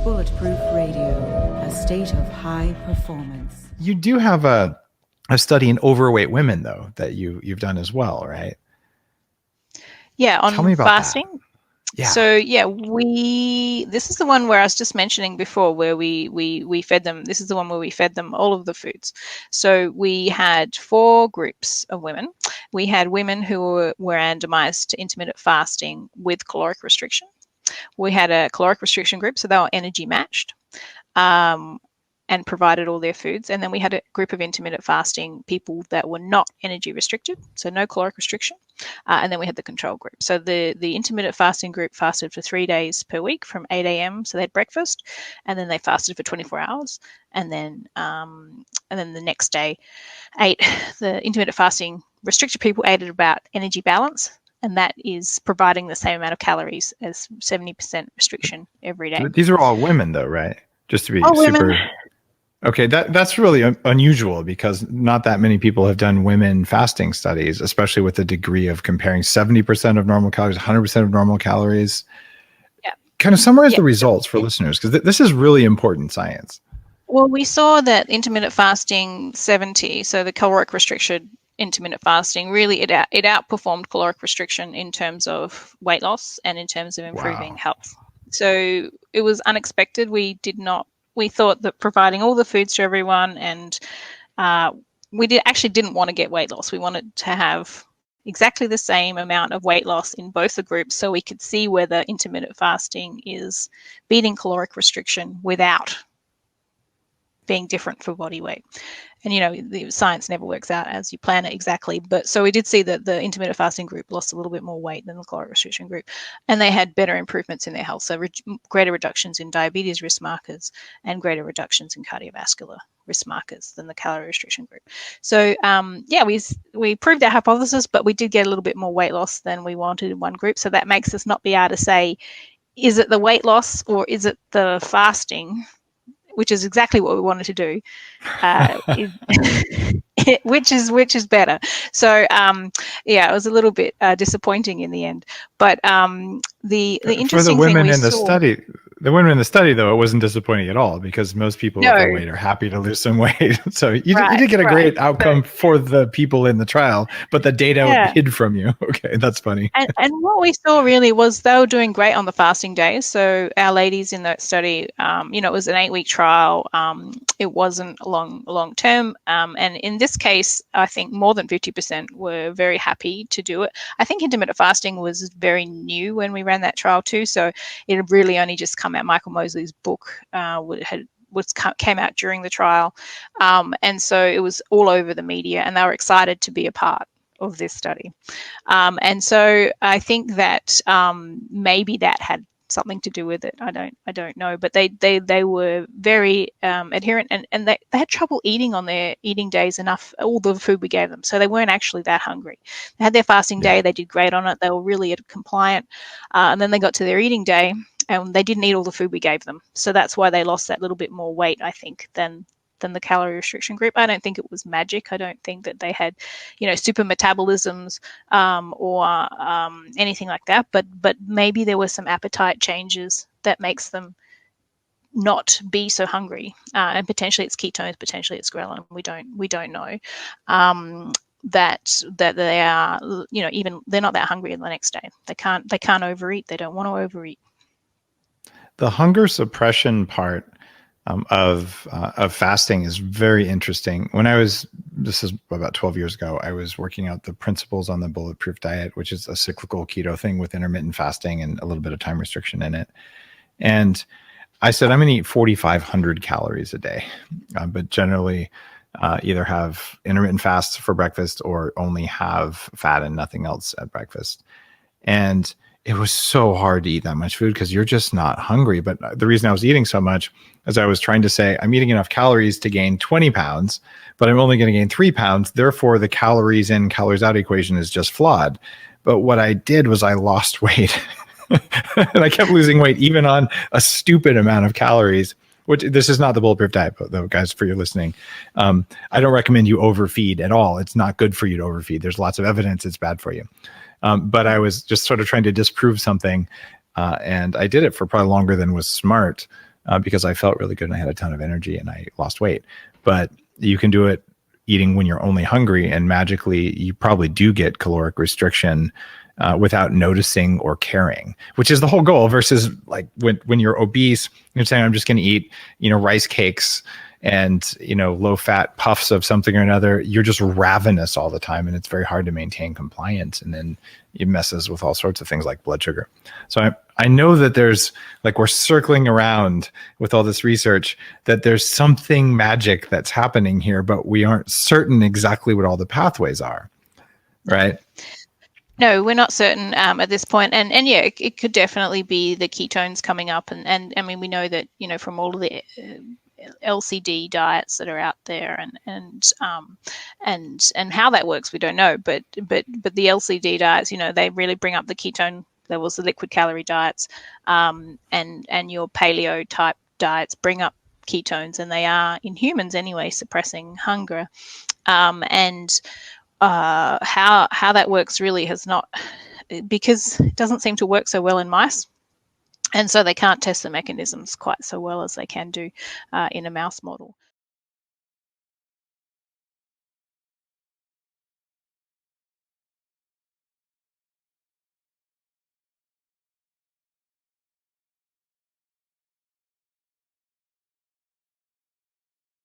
Bulletproof Radio, a state of high performance. You do have a study in overweight women, though, that you've done as well, right? Yeah, on Tell me about fasting. that. Yeah. So this is the one where I was just mentioning before, where we fed them. This is the one where we fed them all of the foods. So we had 4 groups of women. We had women who were randomized to intermittent fasting with caloric restriction. We had a caloric restriction group, so they were energy matched, and provided all their foods. And then we had a group of intermittent fasting people that were not energy restricted, so no caloric restriction. And then we had the control group. So the intermittent fasting group fasted for 3 days per week from 8 a.m. So they had breakfast, and then they fasted for 24 hours. And then the next day the intermittent fasting restricted people ate at about energy balance. And that is providing the same amount of calories as 70% restriction every day. These are all women, though, right? Just to be all super. Women. Okay, that's really unusual, because not that many people have done women fasting studies, especially with the degree of comparing 70% of normal calories, 100% of normal calories. Yeah. Kind of summarize the results for listeners, because this is really important science. Well, we saw that intermittent fasting 70, so the caloric restriction intermittent fasting, really it outperformed caloric restriction in terms of weight loss and in terms of improving health. So it was unexpected. We thought that providing all the foods to everyone, and we didn't want to get weight loss. We wanted to have exactly the same amount of weight loss in both the groups, so we could see whether intermittent fasting is beating caloric restriction without being different for body weight. And the science never works out as you plan it exactly, but so we did see that the intermittent fasting group lost a little bit more weight than the caloric restriction group, and they had better improvements in their health, so greater reductions in diabetes risk markers and greater reductions in cardiovascular risk markers than the calorie restriction group. So we proved our hypothesis, but we did get a little bit more weight loss than we wanted in one group, so that makes us not be able to say, is it the weight loss or is it the fasting, which is exactly what we wanted to do, which is better. So it was a little bit disappointing in the end. But the interesting for the women thing we in the saw, study, the women in the study, though, it wasn't disappointing at all, because most people overweight are happy to lose some weight. So you did get a great outcome for the people in the trial, but the data hid from you. Okay, that's funny. And what we saw really was they were doing great on the fasting days. So our ladies in that study, it was an 8-week trial. It wasn't long term. And in this case, I think more than 50% were very happy to do it. I think intermittent fasting was very new when we ran that trial too. So it had really only just come out. Michael Mosley's book came out during the trial. And so it was all over the media, and they were excited to be a part of this study. And so I think that maybe that had something to do with it. I don't know, but they were very adherent, and they had trouble eating on their eating days enough, all the food we gave them, so they weren't actually that hungry. They had their fasting day, they did great on it, they were really compliant, and then they got to their eating day and they didn't eat all the food we gave them, so that's why they lost that little bit more weight, I think, than the calorie restriction group. I don't think it was magic. I don't think that they had, super metabolisms or anything like that. But maybe there were some appetite changes that makes them not be so hungry. And potentially it's ketones, potentially it's ghrelin. We don't know. That they are, even they're not that hungry the next day. They can't overeat. They don't want to overeat. The hunger suppression part of fasting is very interesting. This is about 12 years ago, I was working out the principles on the Bulletproof diet, which is a cyclical keto thing with intermittent fasting and a little bit of time restriction in it. And I said, I'm going to eat 4,500 calories a day, but generally either have intermittent fasts for breakfast or only have fat and nothing else at breakfast. And it was so hard to eat that much food because you're just not hungry. But the reason I was eating so much is I was trying to say, I'm eating enough calories to gain 20 pounds, but I'm only going to gain 3 pounds. Therefore, the calories in, calories out equation is just flawed. But what I did was I lost weight. And I kept losing weight even on a stupid amount of calories, which this is not the Bulletproof diet, though, guys, for your listening. I don't recommend you overfeed at all. It's not good for you to overfeed. There's lots of evidence it's bad for you. But I was just sort of trying to disprove something. And I did it for probably longer than was smart. because I felt really good and I had a ton of energy and I lost weight. But you can do it eating when you're only hungry, and magically you probably do get caloric restriction without noticing or caring, which is the whole goal. Versus like when you're obese, you're saying, I'm just going to eat, rice cakes and, low fat puffs of something or another. You're just ravenous all the time, and it's very hard to maintain compliance. And then it messes with all sorts of things like blood sugar. So I know that there's, like, we're circling around with all this research, that there's something magic that's happening here, but we aren't certain exactly what all the pathways are, right? No, we're not certain at this point. And yeah, it could definitely be the ketones coming up. And I mean, we know that, from all of the LCD diets that are out there, and how that works, we don't know. But the LCD diets, they really bring up the ketone levels. The liquid calorie diets, and your paleo type diets bring up ketones, and they are, in humans anyway, suppressing hunger. How that works really has not, because it doesn't seem to work so well in mice. And so they can't test the mechanisms quite so well as they can do in a mouse model.